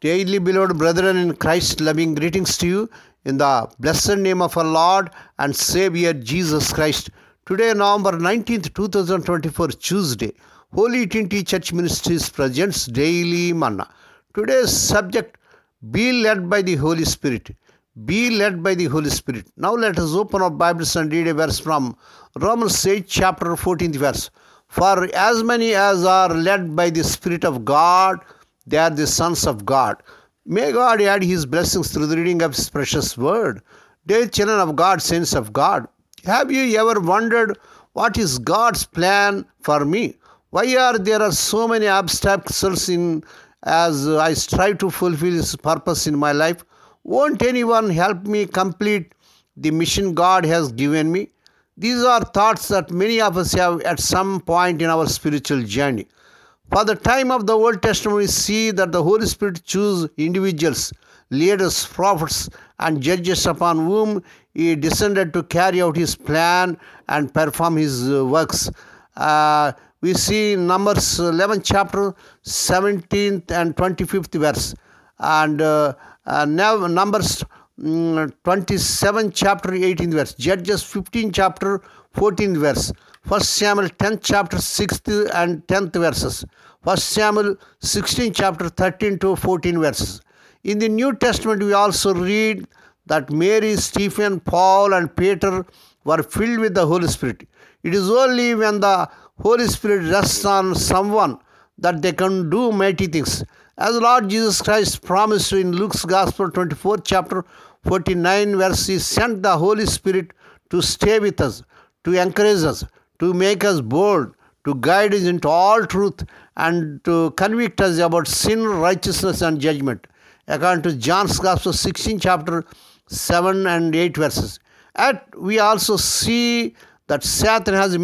Daily beloved brethren in Christ, loving greetings to you in the blessed name of our Lord and Savior Jesus Christ. Today, November 19th, 2024, Tuesday, Holy Trinity Church Ministries presents Daily Manna. Today's subject, be led by the Holy Spirit. Be led by the Holy Spirit. Now let us open our Bibles and read a verse from Romans 8, chapter 14th verse. For as many as are led by the Spirit of God, they are the sons of God. May God add His blessings through the reading of His precious word. Dear children of God, saints of God, have you ever wondered what is God's plan for me? Why are there so many obstacles as I strive to fulfill His purpose in my life? Won't anyone help me complete the mission God has given me? These are thoughts that many of us have at some point in our spiritual journey. For the time of the Old Testament, we see that the Holy Spirit chose individuals, leaders, prophets, and judges upon whom He descended to carry out His plan and perform His works. We see Numbers 11 chapter 17th and 25th verse, and Numbers 27 chapter 18th verse, Judges 15 chapter 14th verse, 1 Samuel 10 chapter 6th and 10th verses, 1 Samuel 16 chapter 13 to 14 verses. In the New Testament, we also read that Mary, Stephen, Paul, and Peter were filled with the Holy Spirit. It is only when the Holy Spirit rests on someone that they can do mighty things. As Lord Jesus Christ promised in Luke's Gospel 24 chapter 49 verse, He sent the Holy Spirit to stay with us, to encourage us, to make us bold, to guide us into all truth, and to convict us about sin, righteousness, and judgment. According to John's Gospel 16 chapter 7 and 8 verses. Yet we also see that Satan has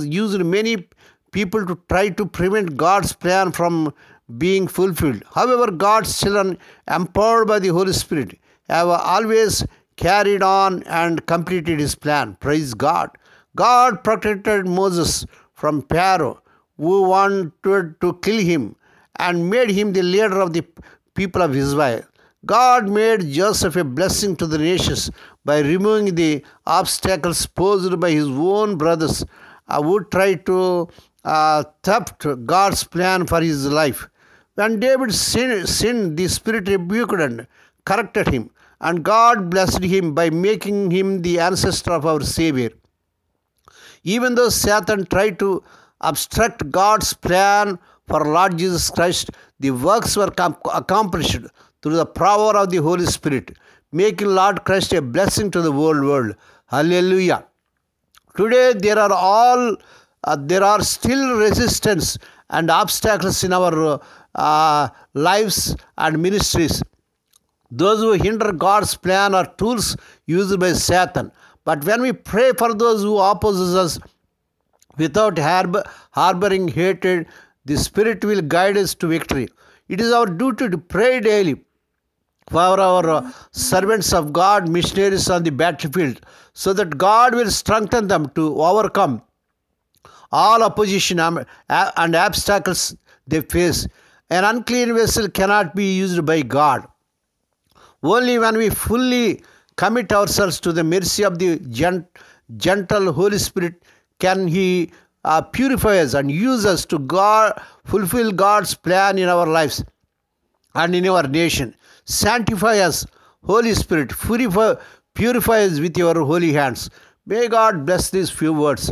used many people to try to prevent God's plan from being fulfilled. However, God's children, empowered by the Holy Spirit, have always carried on and completed His plan. Praise God. God protected Moses from Pharaoh, who wanted to kill him, and made him the leader of the people of Israel. God made Joseph a blessing to the nations by removing the obstacles posed by his own brothers who tried to thwart God's plan for his life. When David sinned, the Spirit rebuked and corrected him, and God blessed him by making him the ancestor of our Savior. Even though Satan tried to obstruct God's plan for Lord Jesus Christ, the works were accomplished through the power of the Holy Spirit, making Lord Christ a blessing to the whole world. Hallelujah. Today there are still resistance and obstacles in our lives and ministries. Those who hinder God's plan are tools used by Satan. But when we pray for those who oppose us without harboring hatred, the Spirit will guide us to victory. It is our duty to pray daily for our servants of God, missionaries on the battlefield, so that God will strengthen them to overcome all opposition and obstacles they face. An unclean vessel cannot be used by God. Only when we fully commit ourselves to the mercy of the gentle Holy Spirit can He purify us and use us to fulfill God's plan in our lives and in our nation. Sanctify us, Holy Spirit. Purify us with your holy hands. May God bless these few words.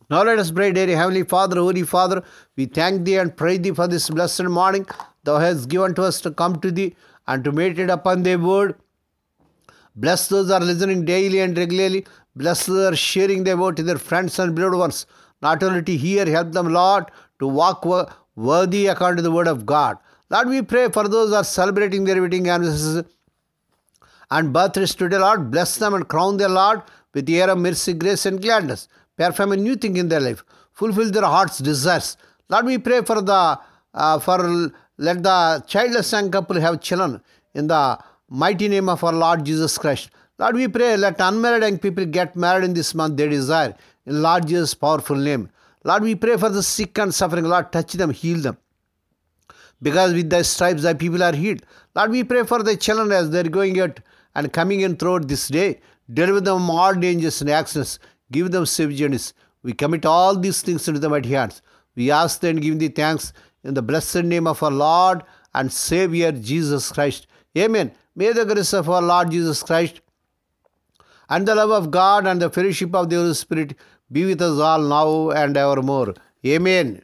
Now let us pray, dear Heavenly Father, Holy Father. We thank Thee and praise Thee for this blessed morning Thou hast given to us to come to Thee and to meditate upon Thy word. Bless those who are listening daily and regularly. Bless those who are sharing Thy word to their friends and beloved ones. Not only to hear, help them, Lord, to walk worthy according to the word of God. Lord, we pray for those who are celebrating their wedding anniversaries and birthdays today, Lord. Bless them and crown their Lord with the air of mercy, grace, and gladness. Perform a new thing in their life. Fulfill their heart's desires. Lord, we pray for let the childless young couple have children in the mighty name of our Lord Jesus Christ. Lord, we pray, let unmarried young people get married in this month they desire. In Lord Jesus' powerful name. Lord, we pray for the sick and suffering. Lord, touch them, heal them. because with thy stripes thy people are healed. Lord, we pray for the children as they're going out and coming in throughout this day. Deliver them from all dangers and accidents. Give them safe journeys. We commit all these things into the mighty hands. We ask and give thee thanks in the blessed name of our Lord and Savior Jesus Christ. Amen. May the grace of our Lord Jesus Christ and the love of God and the fellowship of the Holy Spirit be with us all now and evermore. Amen.